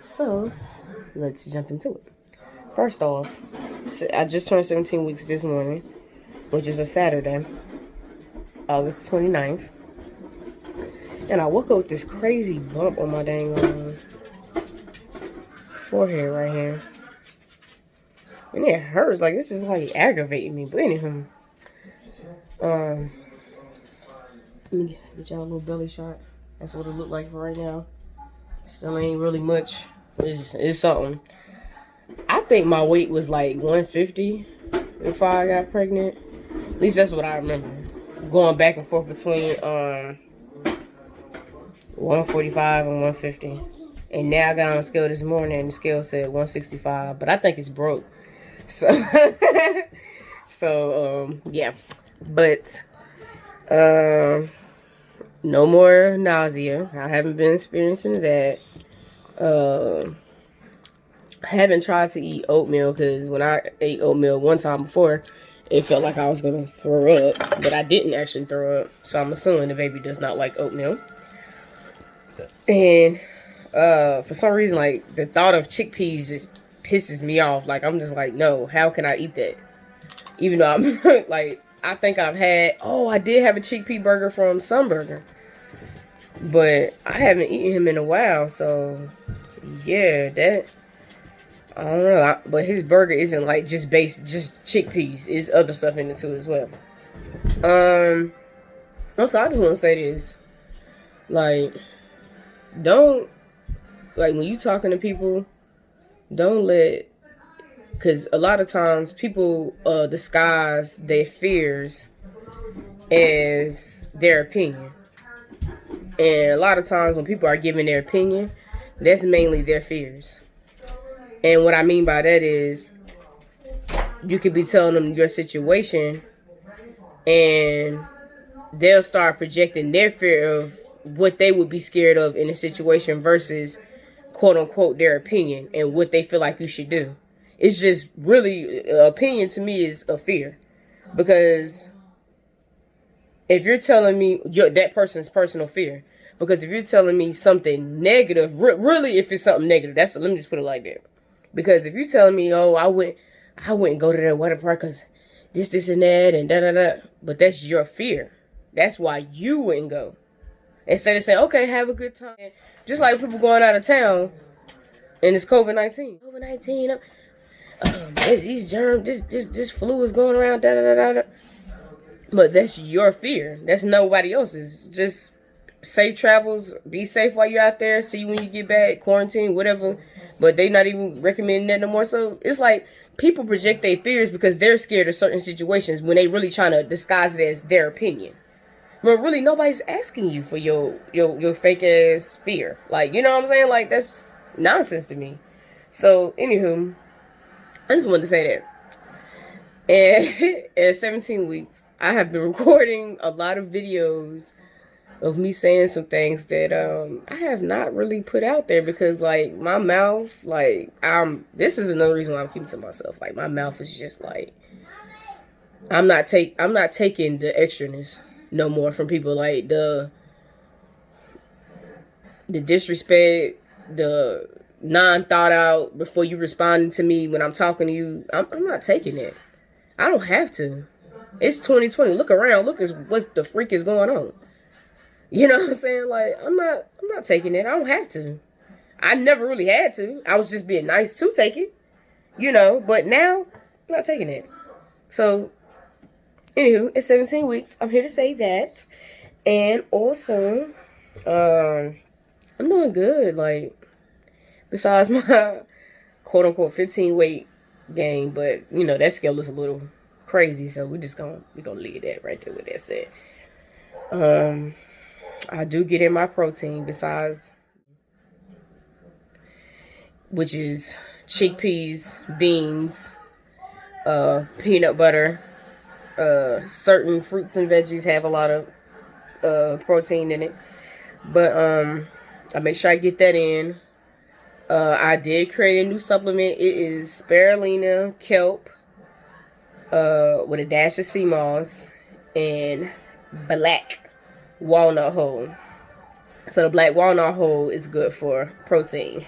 So, let's jump into it. First off, I just turned 17 weeks this morning, which is a Saturday, August 29th. And I woke up with this crazy bump on my dang forehead right here. And it hurts. Like, this is like aggravating me. But anywho, let me get y'all a little belly shot. That's what it looked like for right now. Still ain't really much. It's something. I think my weight was like 150 before I got pregnant. At least that's what I remember. Going back and forth between 145 and 150. And now I got on the scale this morning and the scale said 165. But I think it's broke. So, yeah. But, no more nausea. I haven't been experiencing that. I haven't tried to eat oatmeal because when I ate oatmeal one time before, it felt like I was going to throw up. But I didn't actually throw up. So I'm assuming the baby does not like oatmeal. And for some reason, like, the thought of chickpeas just pisses me off. Like, I'm just like, no, how can I eat that? Even though I'm like, I think I've had, I did have a chickpea burger from Sunburger. But I haven't eaten him in a while. So, yeah, I don't know. But his burger isn't like just chickpeas. It's other stuff in it too as well. Also, I just want to say this. Like, when you talking to people, don't let, because a lot of times people disguise their fears as their opinion. And a lot of times when people are giving their opinion, that's mainly their fears. And what I mean by that is, you could be telling them your situation and they'll start projecting their fear of what they would be scared of in a situation versus, quote unquote, their opinion and what they feel like you should do. It's just really, opinion to me is a fear. Because if you're telling me that person's personal fear, because if you're telling me something negative, really if it's something negative, let me just put it like that. Because if you're telling me, I wouldn't go to that water park because this and that and da-da-da. But that's your fear. That's why you wouldn't go. Instead of saying, okay, have a good time. Just like people going out of town and it's COVID-19. COVID-19, these germs, this flu is going around, da-da-da-da. But that's your fear. That's nobody else's. Just safe travels. Be safe while you're out there. See you when you get back. Quarantine, whatever. But they not even recommending that no more. So it's like people project their fears because they're scared of certain situations when they really trying to disguise it as their opinion. When really nobody's asking you for your fake ass fear. Like, you know what I'm saying? Like, that's nonsense to me. So, anywho, I just wanted to say that. And at 17 weeks, I have been recording a lot of videos of me saying some things that I have not really put out there because, like, my mouth, like, this is another reason why I'm keeping to myself. Like, my mouth is just like, I'm not taking the extraness no more from people. Like, the disrespect, the non-thought out before you responding to me when I'm talking to you, I'm not taking it. I don't have to. It's 2020. Look around. Look at what the freak is going on. You know what I'm saying? Like, I'm not taking it. I don't have to. I never really had to. I was just being nice to take it. You know, but now I'm not taking it. So, anywho, it's 17 weeks. I'm here to say that. And also, I'm doing good. Like, besides my quote unquote 15 weight gain, but you know that scale is a little crazy, so we're gonna leave that right there with that said. I do get in my protein besides, which is chickpeas, beans, peanut butter. Certain fruits and veggies have a lot of protein in it, but I make sure I get that in. I did create a new supplement. It is spirulina kelp with a dash of sea moss and black walnut hull. So the black walnut hull is good for protein.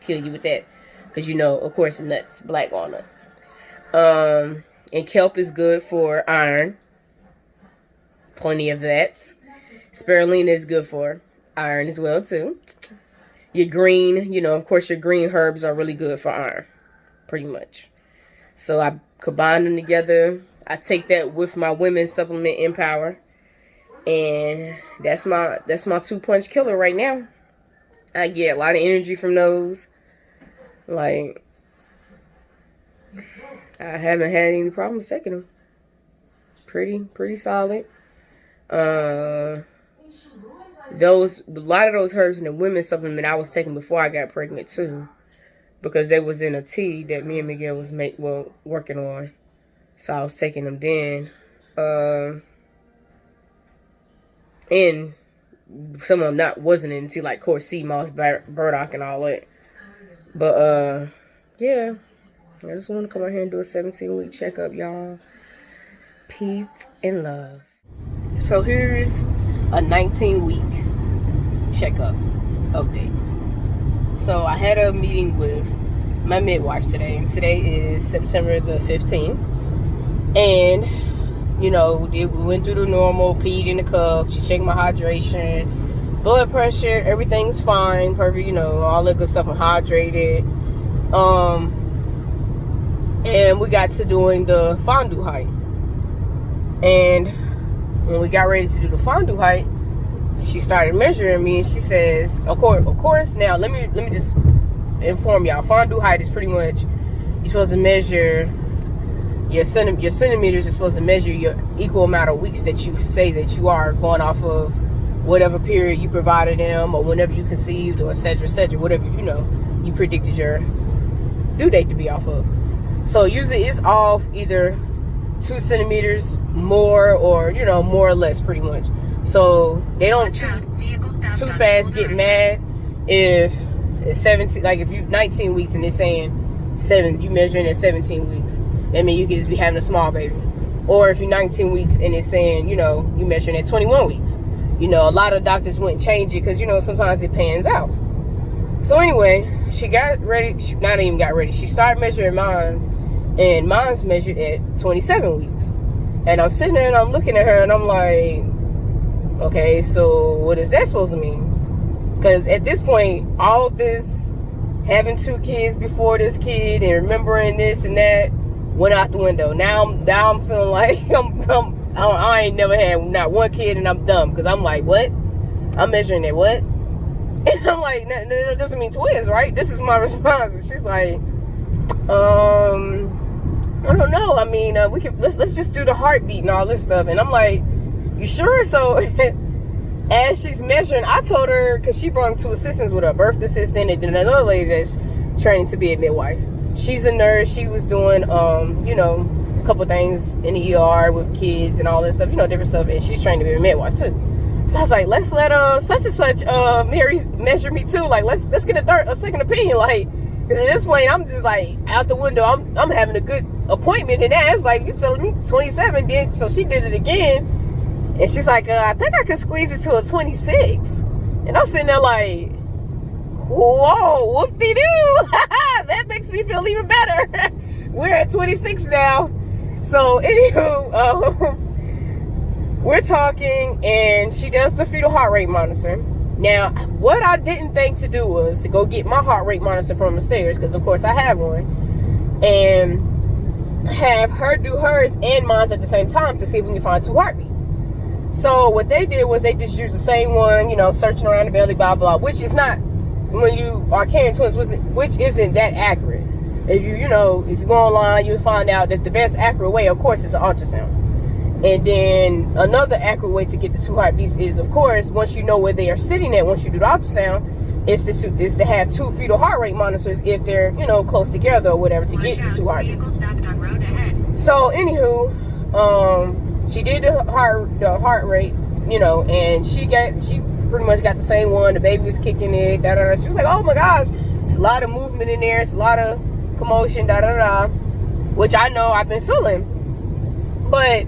Kill you with that. Because you know, of course, nuts, black walnuts. And kelp is good for iron. Plenty of that. Spirulina is good for iron as well, too. Your green, you know, of course, your green herbs are really good for iron. Pretty much. So I combine them together. I take that with my women's supplement Empower. And that's my 2-punch killer right now. I get a lot of energy from those. Like, I haven't had any problems taking them. Pretty solid. A lot of those herbs in the women's supplement I was taking before I got pregnant too, because they was in a tea that me and Miguel was working on. So I was taking them then. And some of them wasn't in tea, like of course sea moss, burdock, and all that. But yeah, I just want to come out here and do a 17-week checkup, y'all. Peace and love. So here's a 19-week checkup update. So I had a meeting with my midwife today, and today is September the 15th. And you know, we went through the normal, peed in the cup, she checked my hydration, blood pressure, everything's fine, perfect, you know, all that good stuff. I'm hydrated. And we got to doing the fondue height. And when we got ready to do the fondue height, she started measuring me, and she says, of course, now let me just inform y'all, fondue height is pretty much, you're supposed to measure your centimeters is supposed to measure your equal amount of weeks that you say that you are, going off of whatever period you provided them, or whenever you conceived, or et cetera, whatever, you know, you predicted your due date to be off of. So usually it's off either 2 centimeters more, or, you know, more or less, pretty much. So they don't too fast get mad if it's 17, like if you 19 weeks and it's saying 7, you measuring at 17 weeks. That means you could just be having a small baby. Or if you're 19 weeks and it's saying, you know, you measuring at 21 weeks. You know, a lot of doctors wouldn't change it because, you know, sometimes it pans out. So anyway, she got ready. She not even got ready. She started measuring mines, and mine's measured at 27 weeks. And I'm sitting there and I'm looking at her and I'm like, okay, so what is that supposed to mean? Because at this point, all this having 2 kids before this kid and remembering this and that went out the window. Now I'm feeling like I ain't never had not 1 kid and I'm dumb, because I'm like, what? I'm measuring at what? And I'm like, no, that doesn't mean twins, right? This is my response. And she's like, I don't know. I mean, let's just do the heartbeat and all this stuff. And I'm like, you sure? So as she's measuring, I told her, because she brought 2 assistants with her, a birth assistant and then another lady that's training to be a midwife. She's a nurse. She was doing, you know, a couple things in the ER with kids and all this stuff, you know, different stuff. And she's trained to be a midwife too. So I was like, let's let such and such Mary measure me too. Like, let's get a second opinion. Like, because at this point, I'm just like out the window. I'm having a good appointment, and that's like, you telling me 27. Then so she did it again, and she's like, I think I could squeeze it to a 26. And I'm sitting there like, whoa, whoop-de-doo. That makes me feel even better. We're at 26 now. So anywho, we're talking, and she does the fetal heart rate monitor. Now, what I didn't think to do was to go get my heart rate monitor from the stairs, because of course I have one, and have her do hers and mine at the same time to see if we can find 2 heartbeats. So what they did was they just used the same one, you know, searching around the belly, blah, blah, which is not, when you are carrying twins, which isn't that accurate. If you know, if you go online, you'll find out that the best accurate way, of course, is an ultrasound. And then another accurate way to get the 2 heartbeats is, of course, once you know where they are sitting at, once you do the ultrasound, is to have 2 fetal heart rate monitors if they're, you know, close together or whatever, to get the 2 heartbeats. So anywho, she did the heart rate, you know, and she pretty much got the same one. The baby was kicking it, da da da. She was like, oh my gosh, it's a lot of movement in there, it's a lot of commotion, da da da, which I know I've been feeling. But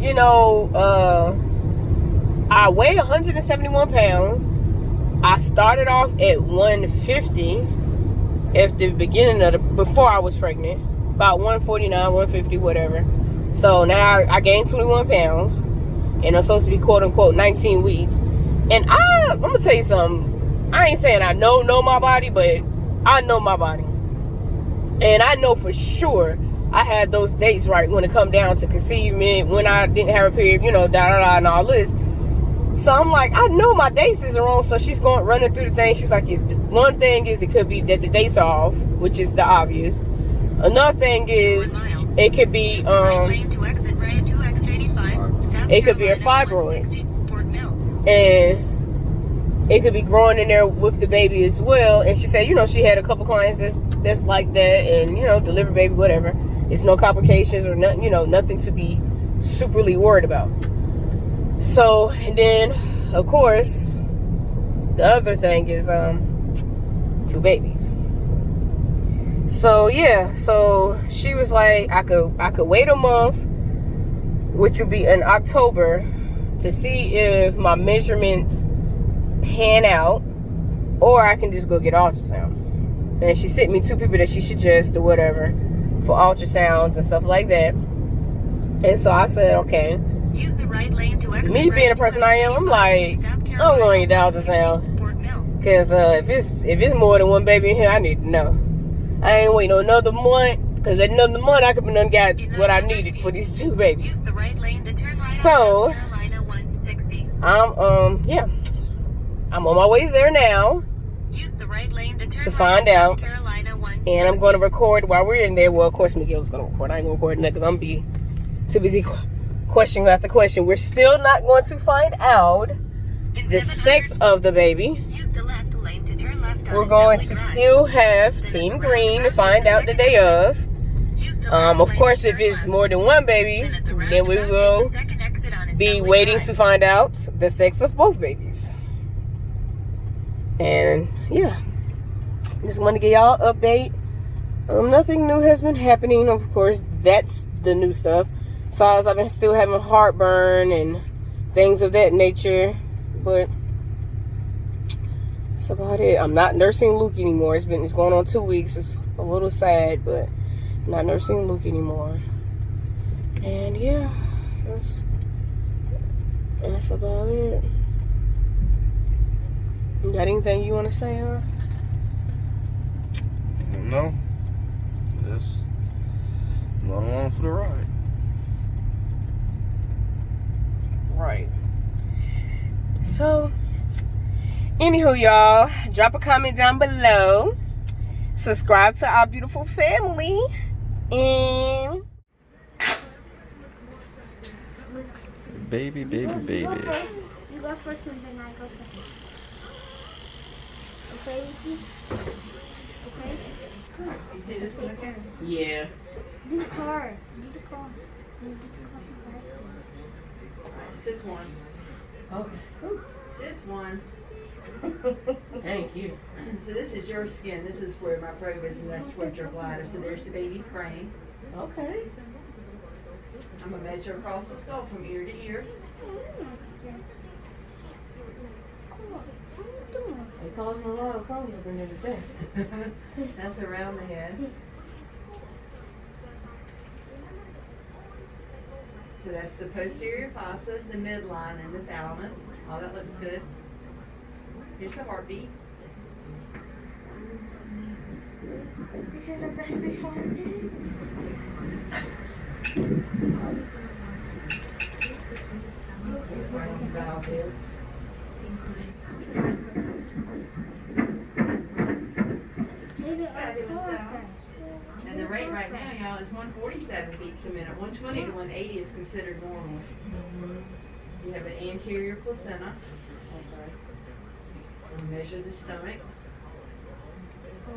you know, I weigh 171 pounds. I started off at 150 at the beginning of before I was pregnant, about 149, 150, whatever. So now I gained 21 pounds, and I'm supposed to be quote unquote 19 weeks. And I'm gonna tell you something. I ain't saying I know my body, but I know my body, and I know for sure I had those dates right when it come down to conceivement, when I didn't have a period, you know, and all this. So I'm like, I know my dates is wrong. So she's going running through the thing. She's like, one thing is it could be that the dates are off, which is the obvious. Another thing is it could be it could be a fibroid, and it could be growing in there with the baby as well. And she said, you know, she had a couple clients that's like that, and you know, deliver baby, whatever. It's no complications or nothing, you know, nothing to be superly worried about. So, and then of course the other thing is 2 babies. So yeah, so she was like, I could wait a month, which would be in October, to see if my measurements pan out, or I can just go get ultrasound. And she sent me 2 people that she suggests or whatever for ultrasounds and stuff like that. And so I said, okay. Use the right lane to exit. Me being the person I am, I'm like, I'm going to get the ultrasound. Because if it's more than 1 baby in here, I need to know. I ain't waiting another month, because another month I could have done got what I needed for these 2 babies. Use the right lane to turn right so, on South Carolina 160. Yeah, I'm on my way there now. Use the right lane to turn find right out. South Carolina 160. And I'm going to record while we're in there. Well, of course, Miguel's going to record. I ain't going to record that because I'm too busy question after question. We're still not going to find out the sex of the baby. Use the left lane to turn left on We're going to still have Team Green to find out the day of. Of course, if it's more than 1 baby, then we will be waiting to find out the sex of both babies. And yeah, just want to give y'all an update. Nothing new has been happening. Of course, that's the new stuff. So I've been still having heartburn and things of that nature, but that's about it. I'm not nursing Luke anymore. It's going on 2 weeks. It's a little sad, but I'm not nursing Luke anymore. And yeah, that's about it. You got anything you want to say, huh? No. Just going along for the ride. Right. So, anywho, y'all, drop a comment down below. Subscribe to our beautiful family. And Baby. You go first and then I go second. Okay, Vicky? Okay? You see this one? yeah. Do the car. It's just one. Okay. Just one. Thank you. So this is your skin. This is where my probe is, and that's towards your bladder. So there's the baby's brain. Okay. I'm going to measure across the skull from ear to ear. It caused me a lot of problems up in there today. That's around the head. So that's the posterior fossa, the midline, and the thalamus. All that looks good. Here's the heartbeat. Valve here. And the rate right now, y'all, is 147 beats a minute. 120 to 180 is considered normal. You have an anterior placenta. We'll measure the stomach.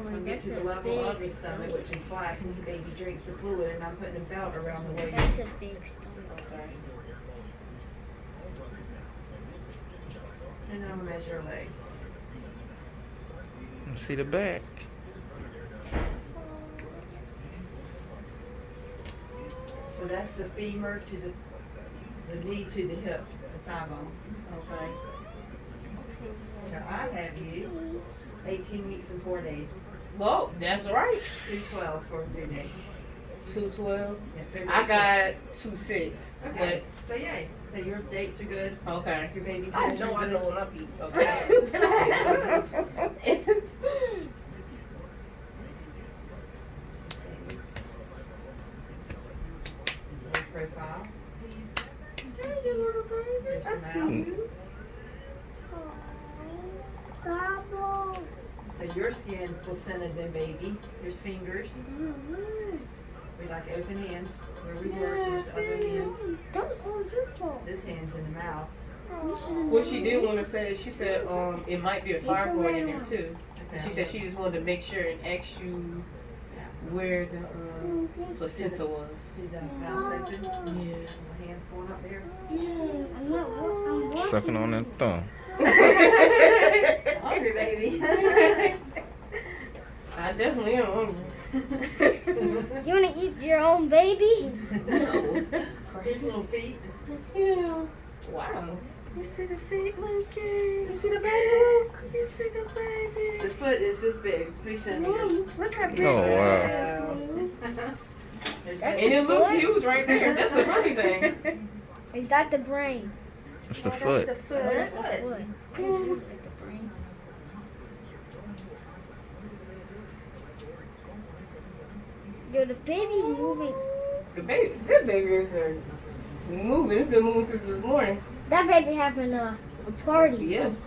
We'll get to the level of the stomach, which is flat because the baby drinks the fluid, and I'm putting a belt around the waist. That's a big stomach. Okay. And then I'm going to measure a leg. See the back. So that's the femur to the knee to the hip, the thigh bone. Okay. So I have you. 18 weeks and 4 days. Well, that's right. 212 for 3 days. 212. Yeah, February I got 26. Okay. So yay. So your dates are good. But okay. Your baby's I good. know you're I good. know when I be okay. Little profile. Hey, you little baby. Here's I the see mouth. you. Gobble. So your skin, placenta, then baby. Here's fingers. We like open hands. Where we work, there's the other hand. Don't go your fault. This hand's in the mouth. What she did want to say, she said it might be a fibroid in there too. Okay. She said she just wanted to make sure and ask you where the placenta was. See the mouth open? Yeah. The hands going up there. I'm watching. Sucking on that thumb. Hungry, baby. I definitely am hungry. You want to eat your own baby? No. Here's little feet. Yeah. Wow. You see the feet, Lukey? You see the baby, Luke? You see the baby? The foot is this big, 3 centimeters. Look how big. Oh, wow. There's And baby. it looks huge right there. That's the funny thing. Is that the brain? That's the foot. That's the That's the foot. foot. Yo, the baby's moving. That baby is been moving. It's been moving since this morning. That baby having a party. Yes.